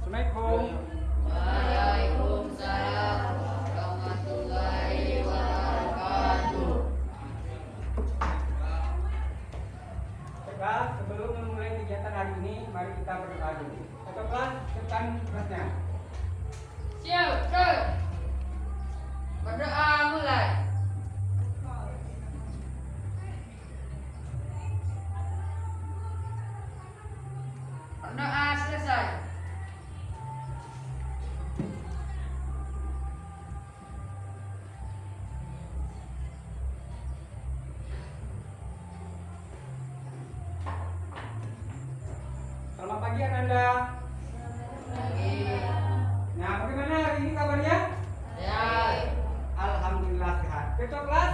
Assalamualaikum. Waalaikumsalam warahmatullahi wabarakatuh. Baiklah, sebelum memulai kegiatan hari ini, mari kita berdoa dulu. Satu kelas, tekan kelasnya. Siap, terus. Berdoa mulai. Berdoa selesai. Selamat pagi Ananda. Lagi. Nah, bagaimana hari ini kabarnya? Ya. Alhamdulillah sehat. Ketua kelas,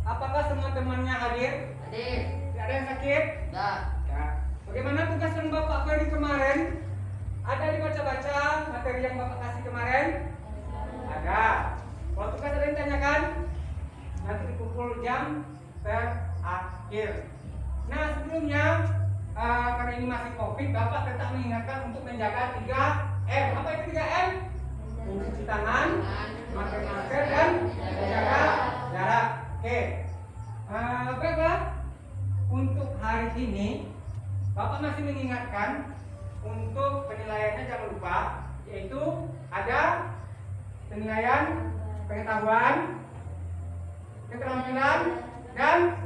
apakah semua temannya hadir? Hadir. Tidak ada yang sakit? Dah. Ya. Bagaimana tugas yang Bapak beri kemarin? Ada dibaca-baca materi yang Bapak kasih kemarin? Ada. Kalau tugas ada yang tanyakan, nanti dikumpul jam terakhir. Nah, sebelumnya karena ini masih COVID, Bapak tetap mengingatkan untuk menjaga 3M. Apa itu 3M? Mencuci tangan, memakai masker, dan menjaga jarak. Oke. Baiklah. Untuk hari ini, Bapak masih mengingatkan untuk penilaiannya jangan lupa, yaitu ada penilaian pengetahuan, keterampilan, dan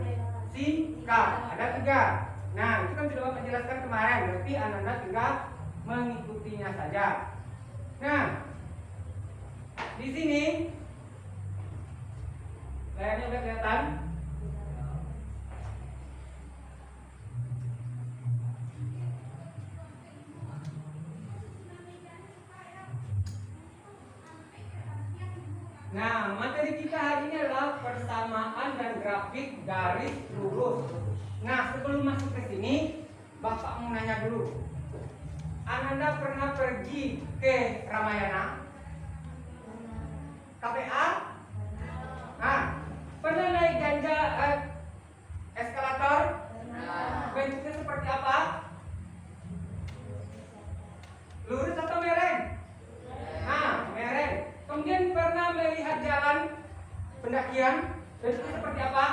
sikap. Ada 3. Nah, itu kan sudah Bapak jelaskan kemarin, berarti Anda tinggal mengikutinya saja. Nah, di sini layarnya udah kelihatan. Nah, materi kita hari ini adalah persamaan dan grafik garis lurus. Nah, sebelum masuk ke sini, Bapak mau nanya dulu. Ananda pernah pergi ke Ramayana? KPA? Nah, pernah naik ganja eskalator? Bentuknya seperti apa? Lurus atau mereng? Nah, mereng. Kemudian pernah melihat jalan pendakian? Bentuknya seperti apa?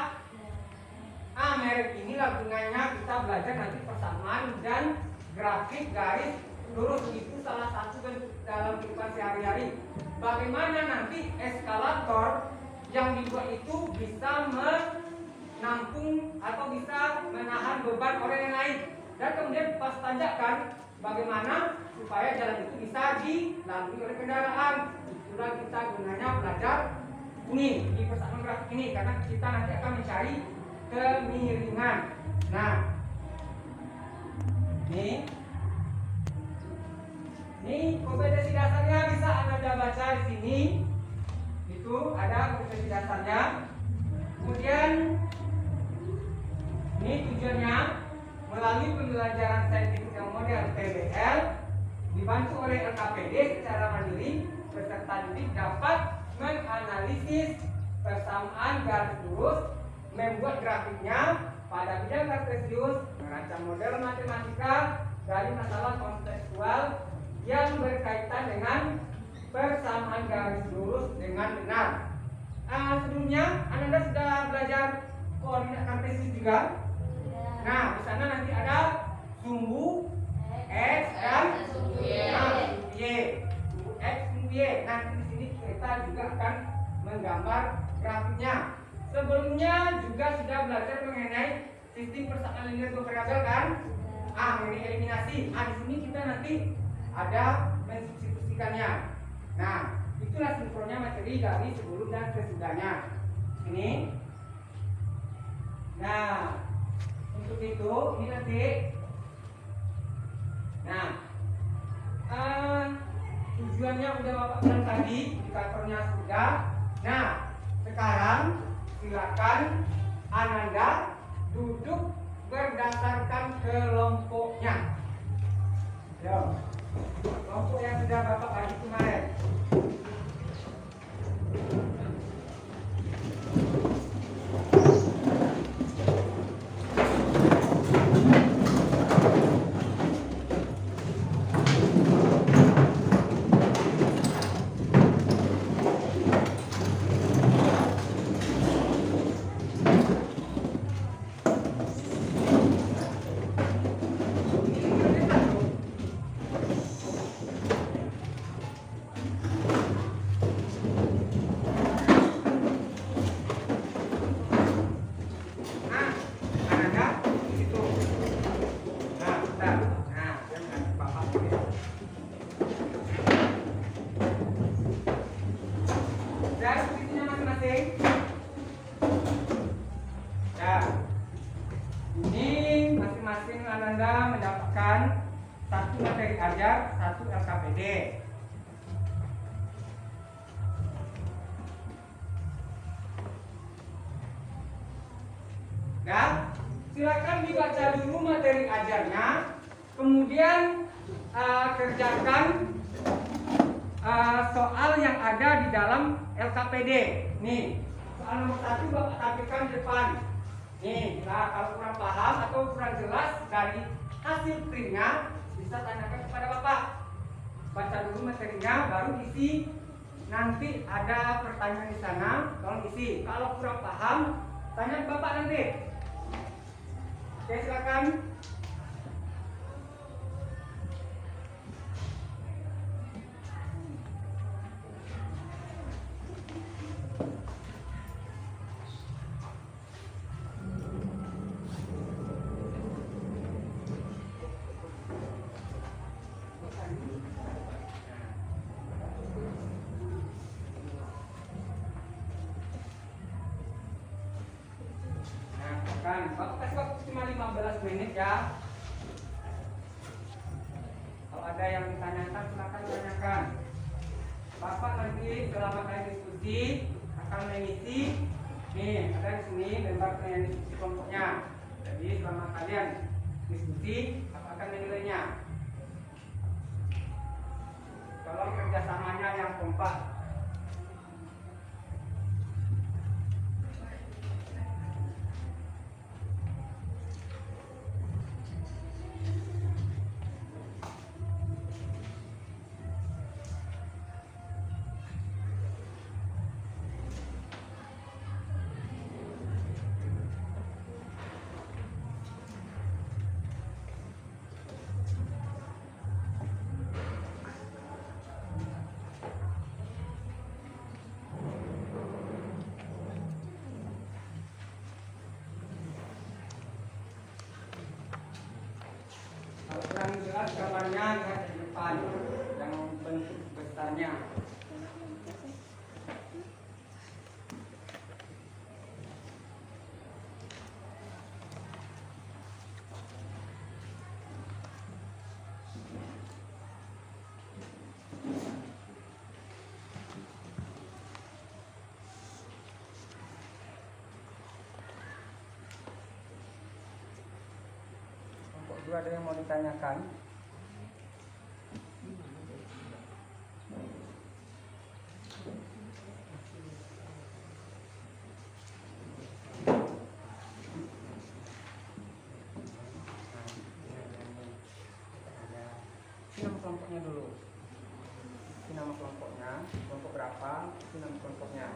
Merek inilah gunanya kita belajar nanti persamaan dan grafik garis lurus. Itu salah satu bentuk dalam kehidupan sehari-hari. Bagaimana nanti eskalator yang dibuat itu bisa menampung atau bisa menahan beban orang yang lain. Dan kemudian pas tanjakan, bagaimana supaya jalan itu bisa dilalui oleh kendaraan. Itulah kita gunanya belajar ini di persamaan grafik ini, karena kita nanti akan mencari kemiringan. Nah, ini kompetensi dasarnya bisa Anda baca di sini. Itu ada kompetensi dasarnya. Kemudian ini tujuannya melalui pembelajaran saintifik yang modern PBL dibantu oleh LKPD secara mandiri, peserta didik dapat menganalisis persamaan garis lurus, membuat grafiknya pada bidang kartesius, merancang model matematika dari masalah kontekstual yang berkaitan dengan persamaan garis lurus dengan benar. Sebelumnya Anda sudah belajar koordinat kartesius juga. Nah, di sana nanti ada sumbu x dan sumbu y. Sumbu x, sumbu y. Nanti di sini kita juga akan menggambar grafiknya. Sebelumnya juga sudah belajar mengenai sistem persamaan linear dua variabel kan? Mengenai eliminasi. Di sini kita nanti ada mensubstitusikannya. Nah, itulah sinkronnya materi dari sebelum dan sesudahnya. Ini. Nah, untuk itu ini nanti. Nah, tujuannya udah Bapak bilang tadi, indikatornya sudah. Nah, sekarang silakan Ananda duduk berdasarkan kelompoknya. Kelompok yang sudah Bapak bagi kemarin. satu LKPD. Dan silakan dibaca dulu materi ajarnya, kemudian kerjakan soal yang ada di dalam LKPD. Nih, soal nomor 1 Bapak tampilkan di depan. Nih, nah kalau kurang paham atau kurang jelas dari hasil printnya, bisa tanyakan kepada Bapak. Baca dulu materinya, baru isi. Nanti ada pertanyaan di sana, tolong isi. Kalau kurang paham, tanya ke Bapak nanti. Oke, silakan. Bapak kasih waktu cuma 15 menit ya. Kalau ada yang ditanyakan, silakan tanyakan. Bapak nanti selama kalian diskusi akan mengisi. Nih, ada di sini lembar penilaian diskusi kelompoknya. Jadi selama kalian diskusi, Bapak akan menilainya. Tolong kerjasamanya yang kompak. Kalau kurang jelas gambarnya lihat di depan yang bentuk besarnya. Ada yang mau ditanyakan? Ini nama kelompoknya dulu. Ini nama kelompoknya, kelompok berapa? Ini nama kelompoknya.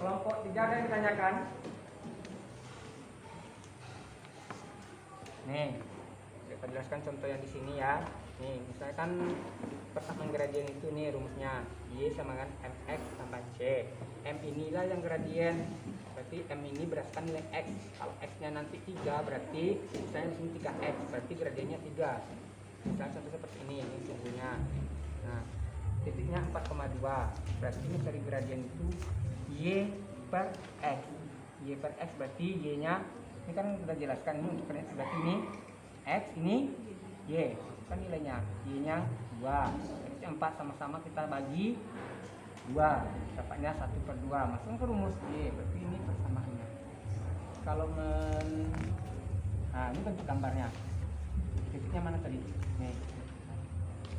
Kelompok 3 ada yang ditanyakan? Nih, kita jelaskan contoh yang di sini ya. Nih, misalkan persamaan gradien itu nih rumusnya Y sama dengan mx tambah c. M inilah yang gradien. Berarti M ini berdasarkan nilai x. Kalau x-nya nanti 3 berarti misalnya di sini 3x, berarti gradiennya 3. Misalnya contoh seperti ini sungguhnya. Nah, titiknya 4,2. Berarti ini dari gradien itu Y per X. Y per X berarti Y-nya ini kan sudah jelaskan ini untuk X, berarti ini X, ini Y. Kan nilainya Y-nya 2. X 4 sama-sama kita bagi 2. Dapatnya 1/2. Masukkan ke rumus Y. Berarti ini persamaannya. Kalau nah, ini bentuk gambarnya. Titiknya mana tadi? Nih.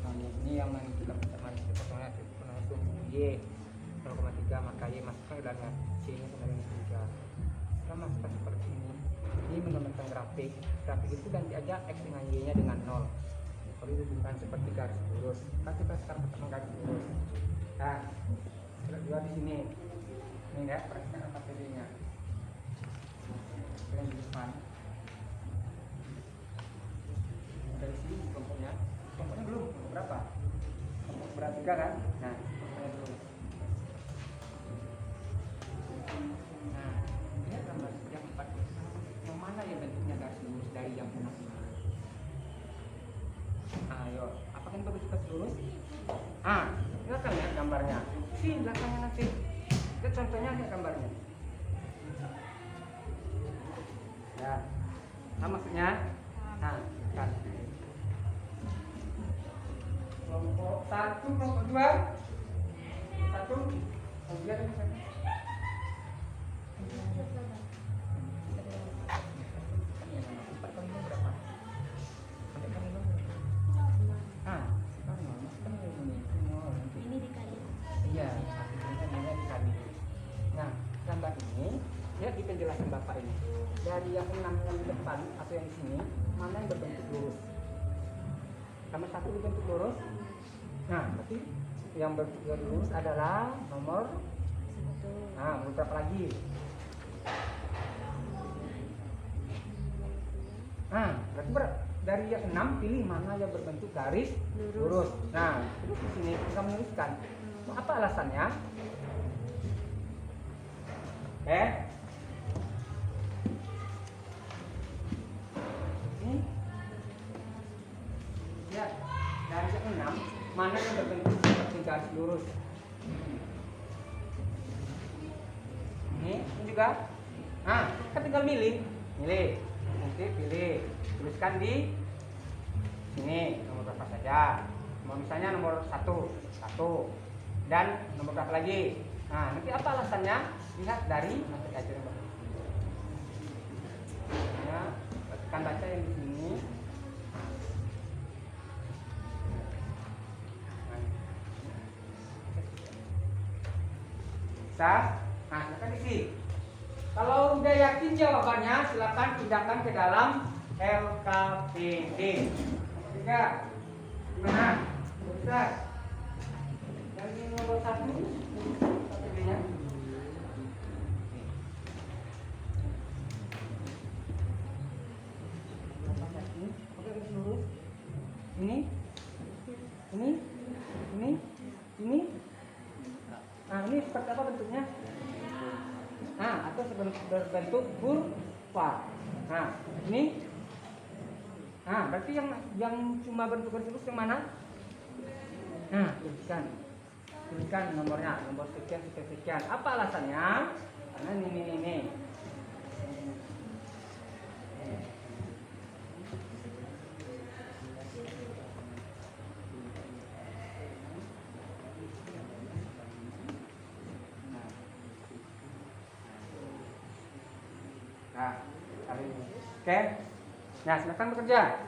Nah, ini yang menentukan persamaan potongnya langsung Y 0,3, maka Y masukkan ke dalamnya. C-nya sama dengan 3. Kita masukkan seperti ini. Ini menggunakan grafik. Grafik itu ganti aja X dengan Y-nya dengan 0. Kalau dihubungkan seperti garis lurus. Kan kita sekarang pertemuan garis lurus. Nah, kedua di sini. Ini ya, perhatikan apa PD-nya. Yang di depan. Dari sini kelompoknya. Kelompoknya belum. Berapa? Kelompok berat 3 kan? Nah, kelompoknya dulu. Nah, ini gambar yang 4. Yang mana ya bentuknya garis lurus dari yang punah? Ayo, apakah ini bagus garis lurus? Ini kan lihat gambarnya. isi belakangnya nanti. Itu contohnya ada gambarnya. Ya, nah maksudnya, nah kan. Kelompok 1, kelompok 2, 1, kemudian Ini dikali. iya, nilai dikali. Nah, gambar ini ya di penjelasan Bapak ini. Dari yang 6 yang di depan atau yang di sini, mana yang berbentuk lurus? Nomor 1 berbentuk lurus. Nah, berarti yang berbentuk lurus adalah nomor berapa lagi? Nah, berarti dari yang 6 pilih mana yang berbentuk garis lurus. Nah, terus di sini kita menuliskan apa alasannya? Ini ya, dari yang 6 mana yang berbentuk seperti garis lurus? Ini juga. Nah, kita tinggal milih. Nanti pilih, tuliskan di sini nomor berapa saja. Misalnya nomor 1, dan nomor berapa lagi. Nah, nanti apa alasannya? Lihat dari materi ajaran Bapak. Ya, tekan baca yang di sini. Bisa? Nah, silakan isi. Kalau udah yakin jawabannya, silakan pindahkan ke dalam LKPD. Tiga, gimana? Bisa? Yang ini nomor 1, LKPD-nya. Ini. Nah, ini seperti apa bentuknya? Nah, atau berbentuk kurva. Nah, ini. Nah, berarti yang cuma bentuk lurus yang mana? Nah, tuliskan nomornya, nomor sekian. Apa alasannya? Karena ini. Nah, kali ini. Oke. Nah, silakan bekerja.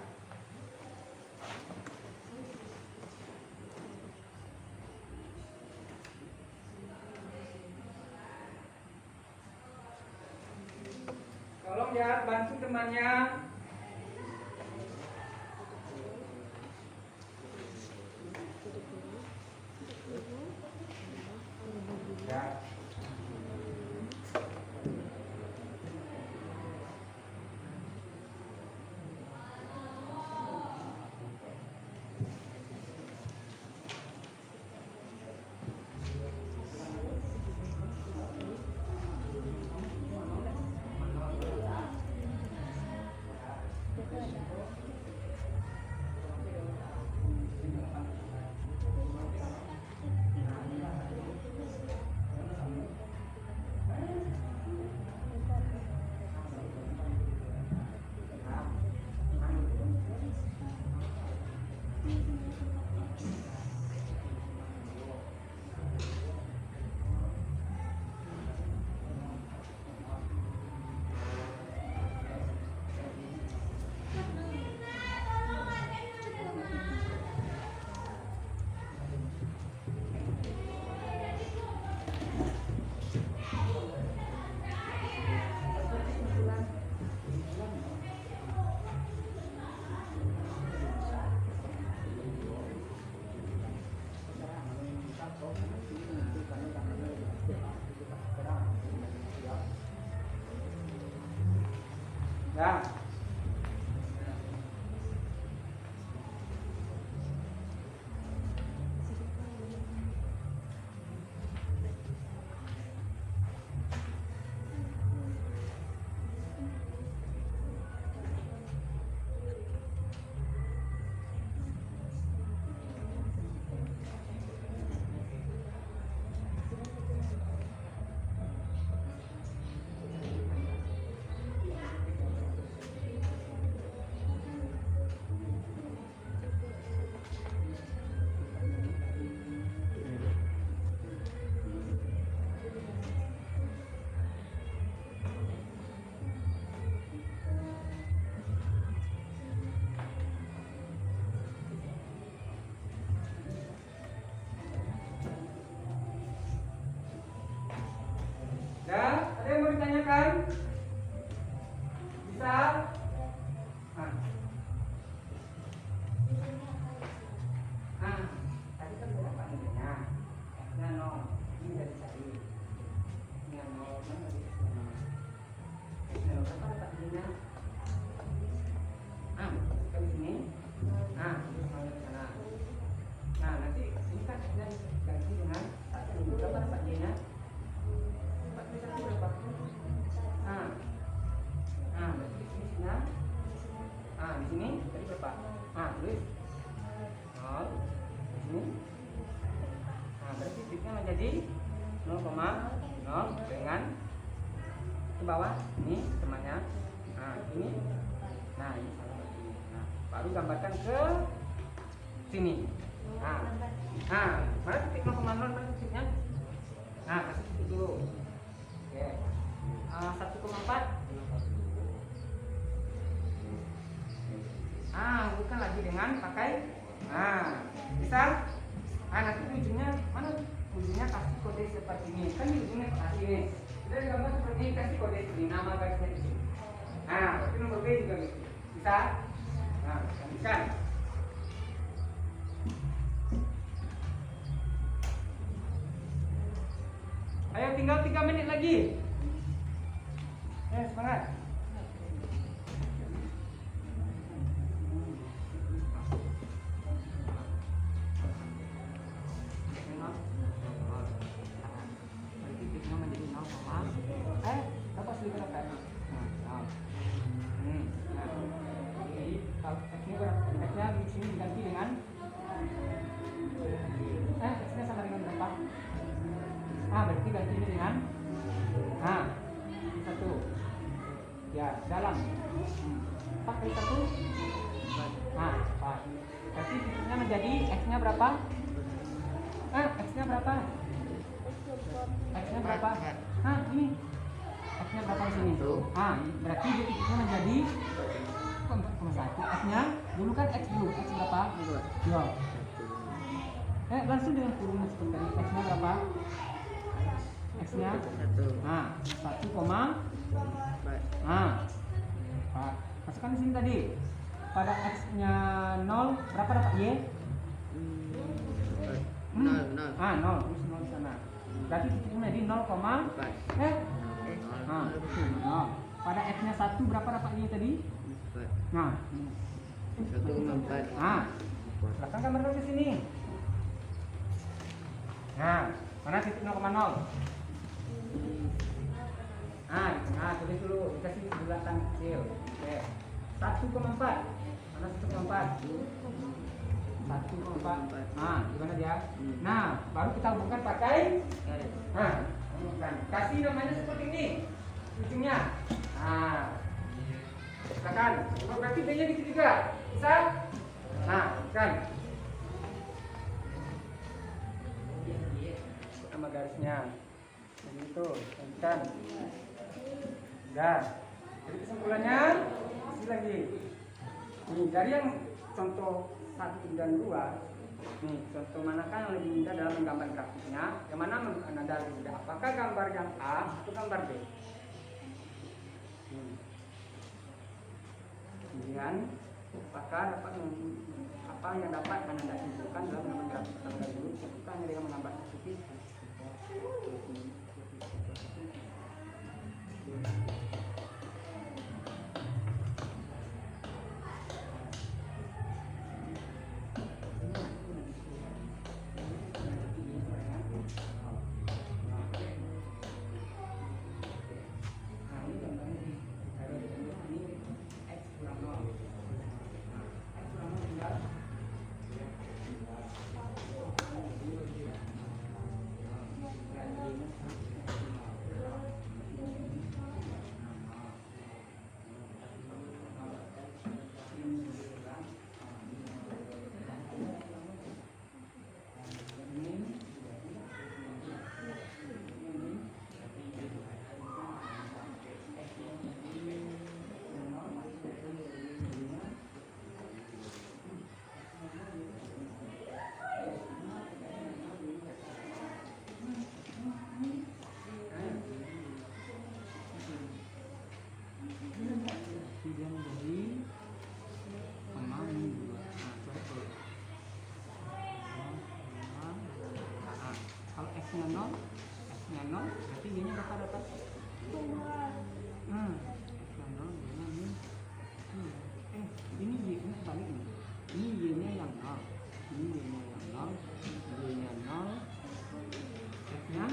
Tolong ya, bantu temannya. Ya. Ya. 0,0 dengan ke bawah ini temannya. Nah ini, nah ini salah berarti. Nah baru gambarkan ke sini. Nah mana titik 0,0 mana titiknya? Nah kasih titik dulu. Oke. 1,4. Bukan lagi dengan pakai. Bisa. Nanti ujungnya mana? Ujungnya kasih kode seperti ini. Kan di ujungnya kasih ini. Sudah gambar seperti ini, kasih kode ini, nama garisnya di sini. Berarti nomor B juga gitu. Bisa? Lanjutkan. Ayo tinggal 3 menit lagi. Semangat. X-nya di sini diganti dengan X-nya sama dengan berapa? Berarti ganti ini dengan satu. Ya, dalam 4 kali 1 4. Berarti titiknya menjadi X-nya berapa? X-nya berapa? X-nya berapa? Ini X-nya berapa di sini? Berarti titiknya menjadi 4,1. X-nya dulu kan X dulu. X berapa? 2. Langsung dengan kurungan seperti tadi. X-nya berapa? X-nya 1,4. Masukkan di sini tadi. Pada X-nya 0 berapa dapat Y? 0. Terus 0 di sana. Berarti titiknya di 0, pada X-nya 1 berapa dapat Y tadi? 1,4. Silakan gambarkan ke sini. Mana titik 0,0? Tulis dulu, dikasih bulatan kecil. Oke. 1,4. Mana 1,4? 1,4. Gimana dia? Baru kita hubungkan pakai. Hubungkan. Kasih namanya seperti ini. Ujungnya. Silakan. Berarti B-nya gitu juga. Bisa? Kan. Nama garisnya. Begitu. Lanjutkan. Udah. Jadi kesimpulannya isi lagi. Dari yang contoh 1 dan 2. Contoh manakah yang lebih mudah dalam menggambar grafiknya? Yang mana Anda lebih mudah? Apakah gambar yang A atau gambar B? Kemudian apakah apa yang dapat Anda simpulkan dalam menggambar grafik? Kita dulu sebutkan hanya dengan menggambar grafik. X-nya 0, berarti Y-nya berapa dapat? X-nya 0, Y-nya ini. Ini Y-nya balik nih. Ini Y-nya yang 0. Ini Y-nya yang 0. Y-nya 0. X-nya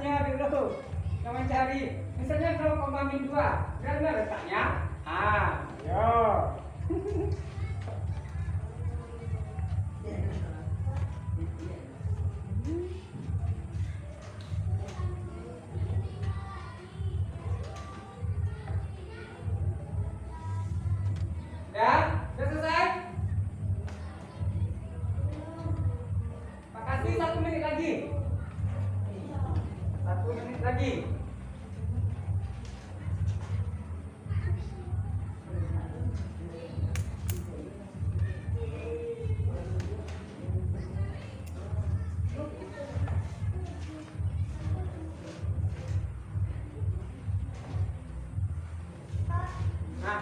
dasarnya dulu. Kamu cari. Misalnya kalau koma min 2, berapa letaknya? Yo. Udah selesai? Makasih 1 menit lagi. 1 menit lagi. Nah.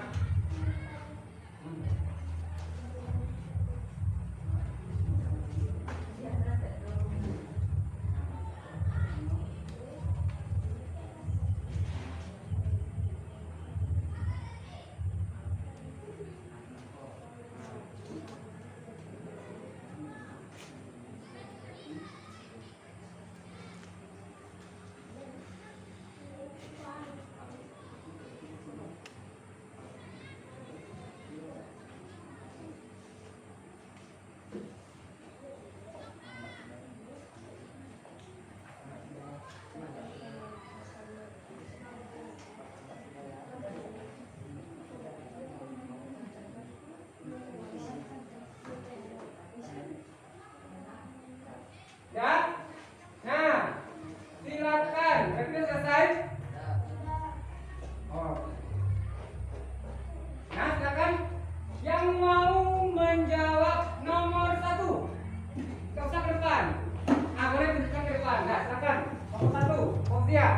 Ya? Nah, silakan. Sudah selesai? Oh. Nah, silakan. Yang mau menjawab nomor 1. Gak usah ke depan. Boleh tunjukkan ke depan. Nah, silakan. Nomor 1, Fauzia.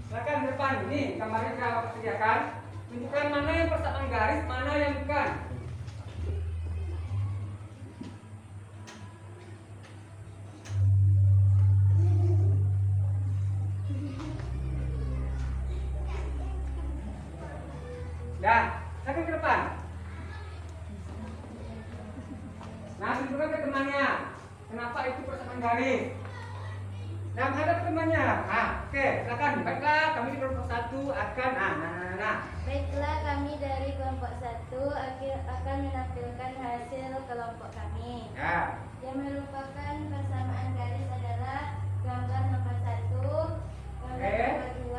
Silakan ke depan. Ini gambarnya sudah Bapak sediakan. Tunjukkan mana yang persamaan garis, mana yang bukan. Dah, silakan ke depan. Nah, tunjukkan ke temannya. Kenapa itu persamaan garis? Nah, menghadap temannya. Oke, silakan. Baiklah, kami di kelompok 1 akan Baiklah, kami dari kelompok 1 akan menampilkan hasil kelompok kami. Ya. Yang merupakan persamaan garis adalah gambar nomor 1, gambar Oke. nomor 2,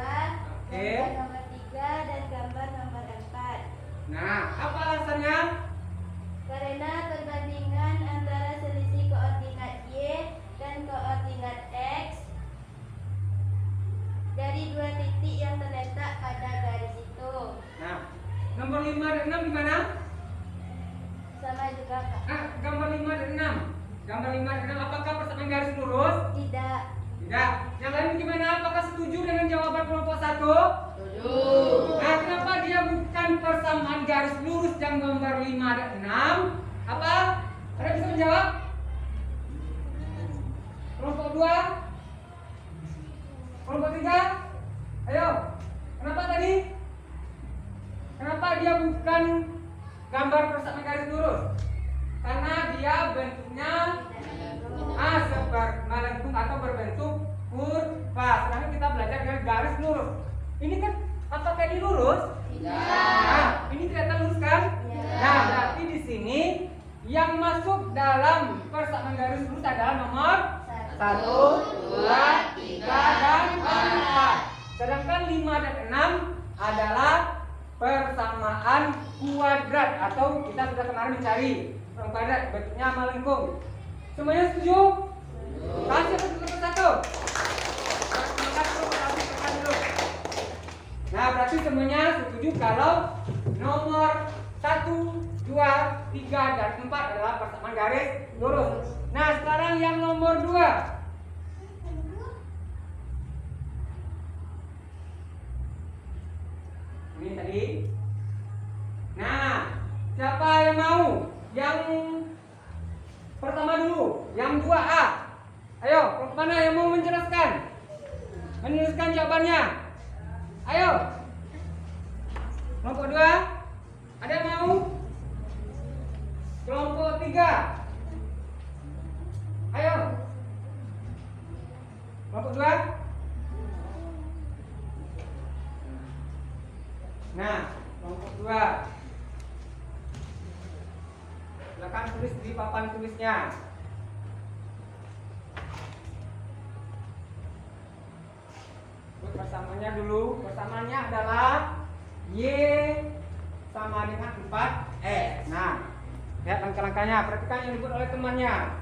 Oke. gambar nomor 3, dan gambar nomor 4. Nah, apa alasannya? Karena perbandingan antara selisih koordinat Y dan koordinat X dari 2 titik yang terletak pada garis itu Nah, nomor 5 dan 6 di mana? sama juga, Pak. Gambar 5 dan 6. Gambar 5 dan 6 apakah persamaan garis lurus? Tidak. Tidak. Yang lain gimana? Apakah setuju dengan jawaban kelompok 1? Setuju. Nah, kenapa dia bukan persamaan garis lurus yang gambar 5 dan 6? Apa? Ada bisa menjawab? Kelompok 2? Kelompok 3? Ayo. Kenapa tadi? Kenapa dia bukan gambar persamaan garis lurus? Karena dia bentuknya melengkung atau berbentuk kurva. Sedangkan kita belajar dengan garis lurus. Ini kan apakah ini lurus? Nah, ini kelihatan lurus kan? Nah, berarti di sini yang masuk dalam persamaan garis lurus adalah nomor 1, 2, 3, dan 4. Sedangkan 5 dan 6 adalah persamaan kuadrat atau kita sudah kemarin mencari kuadrat bentuknya melengkung. Semuanya setuju? Kasih satu. Nah, berarti semuanya setuju kalau nomor 1, 2, 3, dan 4 adalah persamaan garis lurus. Nah, sekarang yang nomor 2. Ini tadi. Nah, siapa yang mau? Yang pertama dulu, yang 2A. Ayo, kelompok mana yang mau menjelaskan? Menuliskan jawabannya. Ayo. Kelompok 2. Ada yang mau? Kelompok 3. Ayo. Kelompok 2. Nah, kelompok 2. Silakan tulis di papan tulisnya. Persamaannya dulu. Persamaannya adalah Y sama dengan 4X. Nah, lihat langkah-langkahnya. Perhatikan yang dibuat oleh temannya.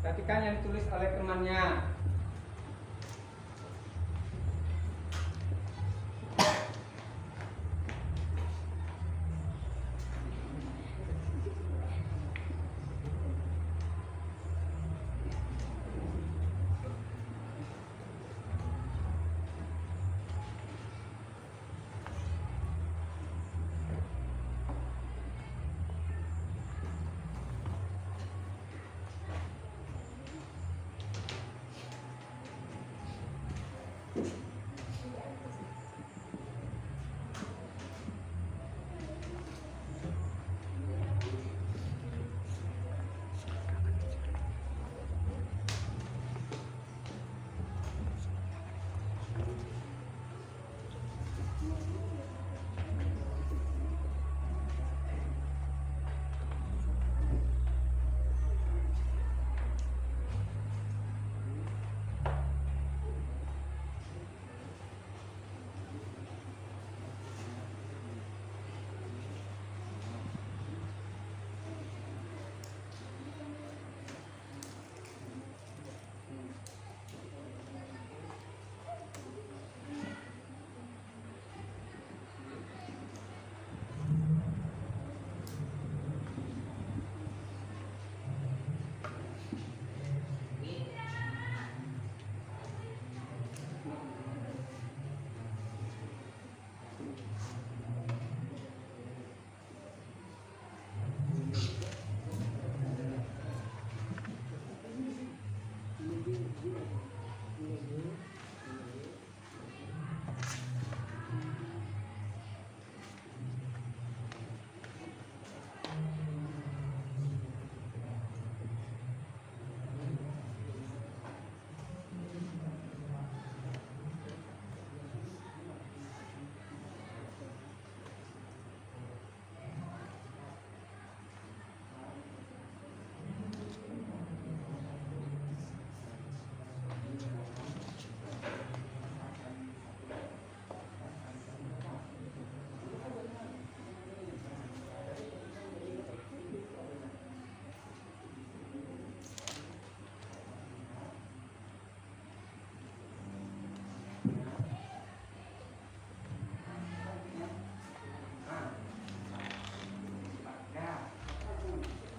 Perhatikan yang ditulis oleh temannya.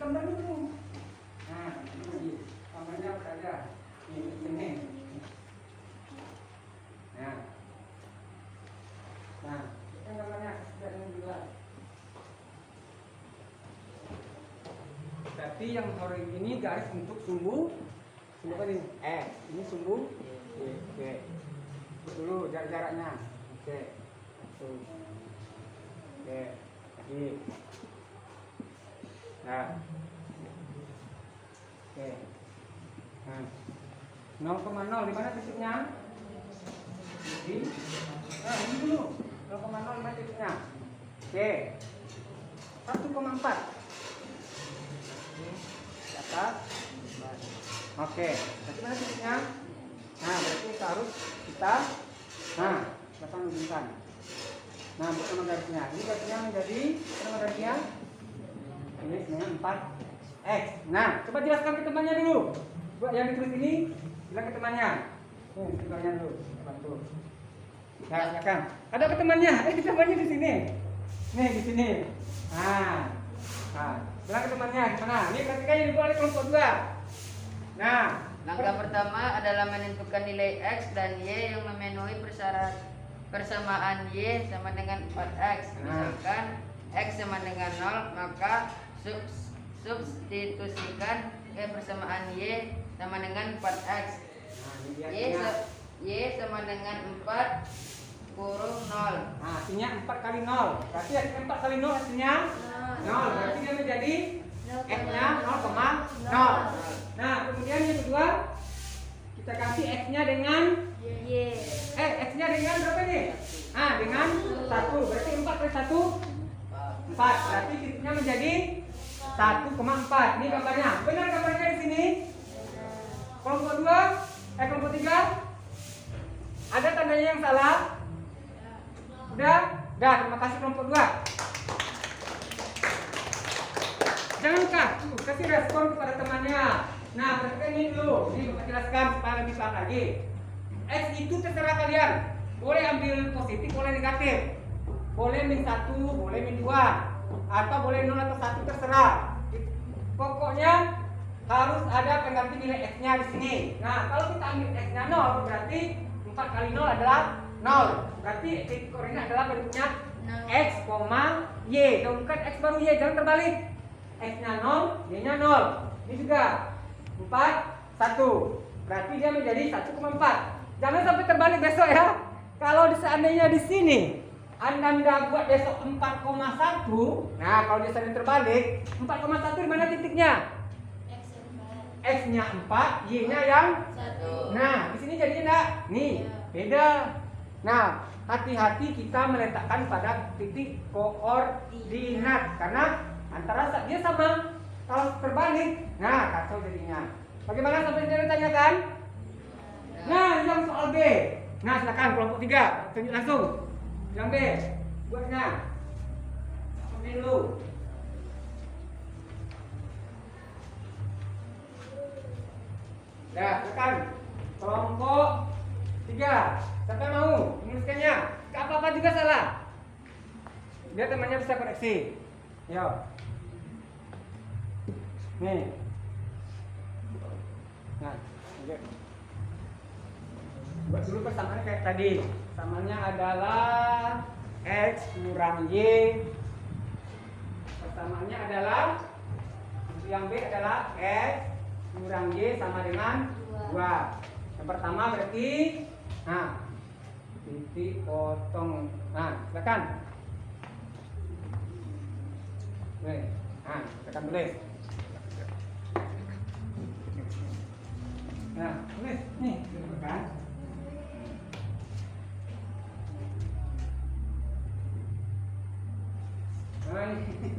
Gambar dulu. Nah, ini gambarnya berada di sini. Nah, ini gambarnya sudah ini juga. Tapi yang hari ini garis untuk sumbu apa ini? Ini sumbu. Oke. Dulu jarak-jaraknya. Oke. Oke. Lagi. Nah. Oke. Nah. 0,0 di mana titiknya? Di. Nah, ini dulu. 0,0 di mana titiknya? Oke. 1,4. Di atas. Oke. Berarti mana titiknya? Nah, berarti kita harus kita hubungkan. Nah, buat nama garisnya. Ini garisnya menjadi nama garisnya. Ini dengan 4X. Nah, coba jelaskan ke temannya dulu. Buat yang ditulis ini, bilang ke temannya. Temannya dulu, bantu. Nah, silakan. Ada ke temannya. Temannya di sini. Nih, di sini. Nah, bilang ke temannya di mana? Ini perhatikan yang dibuat oleh kelompok 2. Nah, Langkah pertama adalah menentukan nilai X dan Y yang memenuhi persyarat persamaan Y sama dengan 4X. Misalkan X sama dengan 0, maka substitusikan persamaan Y sama dengan 4X. Y sama dengan 4 kurung 0. Nah, artinya 4 kali 0. Berarti 4 kali 0 hasilnya 0. Berarti dia menjadi X-nya 0,0. Nah, kemudian yang kedua kita kasih X-nya dengan Y. X-nya dengan berapa nih? Nah, dengan 1. Berarti 4 kali 1 4. Berarti titiknya menjadi 1,4. Ini gambarnya. Benar gambarnya di sini? Kelompok 2, kelompok 3. Ada tandanya yang salah? Udah? Udah, terima kasih kelompok 2. Jangan lupa kasih respon kepada temannya. Nah, perhatikan ini dulu. Ini Bapak jelaskan supaya lebih paham lagi. X itu terserah kalian. Boleh ambil positif, boleh negatif. Boleh min 1, boleh min 2. Atau boleh 0 atau 1 terserah. Pokoknya harus ada pengganti nilai X-nya di sini. Nah, kalau kita ambil X-nya 0, berarti 4 kali 0 adalah 0. Berarti titik koordinat adalah bentuknya X, Y. Dan bukan X baru Y, jangan terbalik. X-nya 0, Y-nya 0. Ini juga 4, 1. Berarti dia menjadi 1,4. Jangan sampai terbalik besok ya. Kalau seandainya di sini Anda buat besok 4,1. Nah, kalau dia seandainya terbalik, 4,1 di mana titiknya? X-nya 4, Y-nya yang 1. Nah, di sini jadinya enggak? Nih, beda. Nah, hati-hati kita meletakkan pada titik koordinat karena antara dia sama. Kalau terbalik, nah kacau jadinya. Bagaimana sampai sini ditanyakan? Nah, yang soal B. Nah, silakan kelompok 3, tunjuk langsung. Yang B, buatnya. Ini dulu. Ya, silakan. Kelompok 3. Siapa yang mau menuliskannya? Gak apa-apa juga salah. Biar temannya bisa koreksi. Yo. Nih. Nah, oke. Buat dulu persamaannya kayak tadi. Persamaannya adalah X kurang Y. Persamaannya adalah yang B adalah X kurang Y sama dengan 2. Yang pertama berarti titik potong. Nah, silakan. Nih, silakan tulis. Nah, tulis nih, kan? Nah, ini.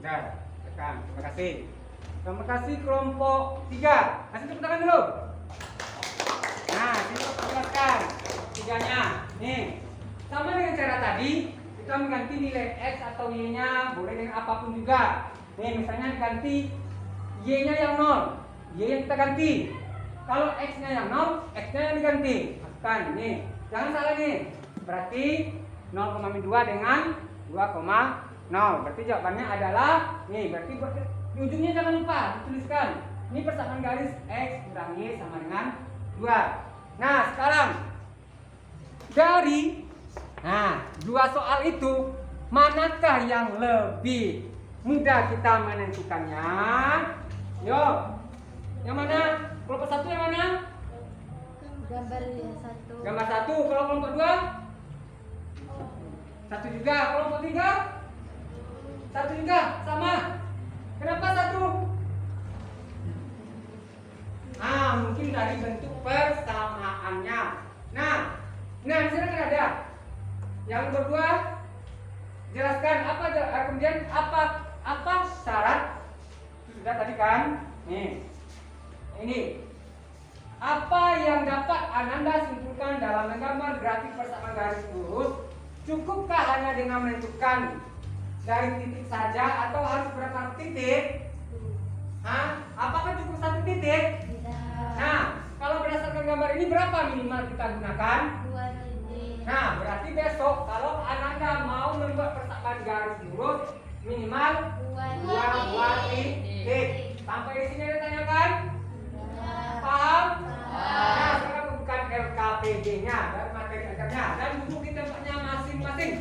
Udah, tekan. Terima kasih. Terima kasih kelompok 3. Kasih tepuk tangan dulu. Nah, kita jelaskan tiganya. Nih, sama dengan cara tadi, kita mengganti nilai X atau Y-nya boleh dengan apapun juga. Nih, misalnya ganti Y-nya yang 0, Y yang kita ganti. Kalau X-nya yang 0, X-nya yang diganti. Masukkan, nih. Jangan salah nih. Berarti 0,2 dengan 2,0. Berarti jawabannya adalah nih, berarti di ujungnya jangan lupa dituliskan. Ini persamaan garis X kurang Y sama dengan 2. Nah, sekarang dari dua soal itu manakah yang lebih mudah kita menentukannya? Yo. Yang mana? Kelompok 1 yang mana? Gambar 1. Gambar 1. Kalau kelompok 2? 1 juga. Kelompok 3? 1 juga. Sama. Kenapa 1? Mungkin dari bentuk persamaannya. Nah, di sini kan ada. Yang kedua, jelaskan kemudian apa syarat? Sudah tadi kan? Nih. Ini. Apa yang dapat Ananda simpulkan dalam menggambar grafik persamaan garis lurus? Cukupkah hanya dengan menentukan dari titik saja atau harus berapa titik? Apakah cukup 1 titik? Nah, kalau berdasarkan gambar ini berapa minimal kita gunakan? 2 titik. Nah, berarti besok kalau Ananda mau membuat persamaan garis lurus minimal 2 titik. Sampai di sini ada tanyakan? Paham? Nah, sekarang bukan LKPD-nya dan materi ajarnya dan buku di tempatnya masing-masing.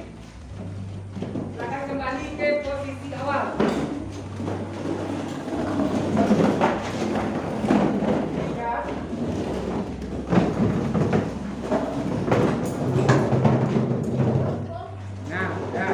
Silakan kembali ke posisi awal. Nah, udah.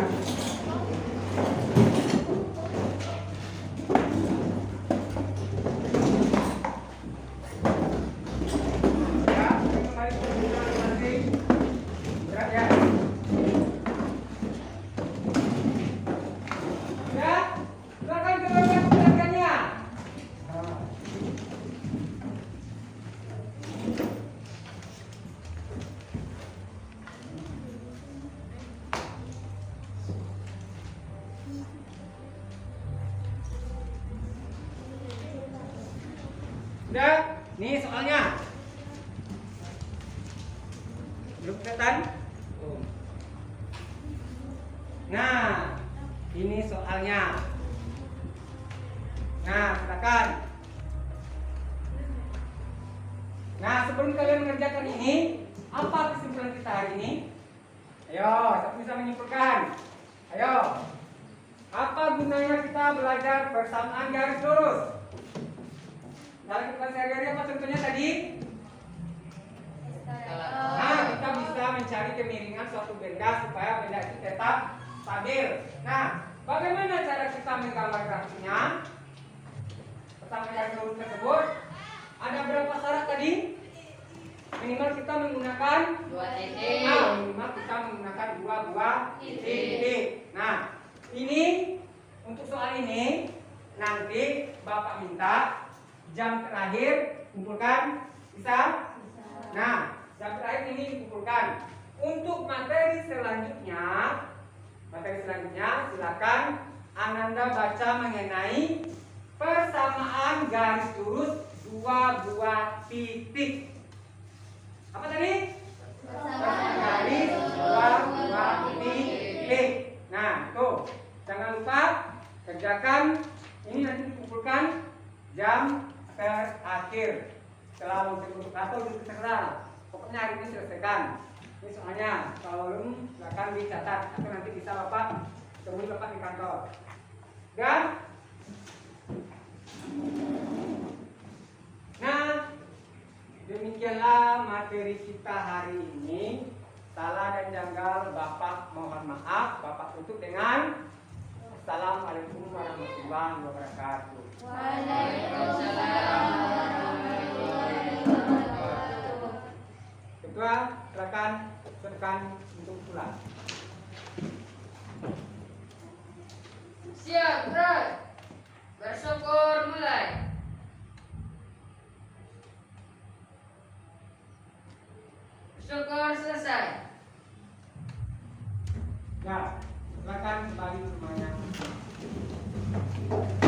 Udah, nih soalnya. Belum kelihatan? Nah, ini soalnya. Nah, silakan. Nah, sebelum kalian mengerjakan ini, apa kesimpulan kita hari ini? Ayo, siapa bisa menyimpulkan? Ayo. Apa gunanya kita belajar persamaan garis lurus? Dalam kehidupan sehari-hari apa contohnya tadi? Nah, kita bisa mencari kemiringan suatu benda supaya benda itu tetap stabil. Nah, bagaimana cara kita menggambar grafiknya? Persamaan garis lurus tersebut ada berapa syarat tadi? Minimal kita menggunakan 2 titik. Minimal kita menggunakan 2 buah titik. Nah, ini untuk soal ini nanti Bapak minta jam terakhir kumpulkan, bisa? Nah, jam terakhir ini dikumpulkan. Untuk materi selanjutnya silakan Ananda baca mengenai persamaan garis lurus 2 buah titik. Apa tadi? Persamaan garis 2 buah titik. Nah, tuh. Jangan lupa kerjakan. Ini nanti dikumpulkan jam terakhir setelah untuk atau terserah. Pokoknya hari ini selesaikan. Ini soalnya kalau belum silakan dicatat atau nanti bisa Bapak temui Bapak di kantor. Dan nah, demikianlah materi kita hari ini. Salah dan janggal Bapak mohon maaf. Bapak tutup dengan Assalamualaikum warahmatullahi wabarakatuh. Ketua, silakan siapkan untuk pulang. Siap, gerak. ini.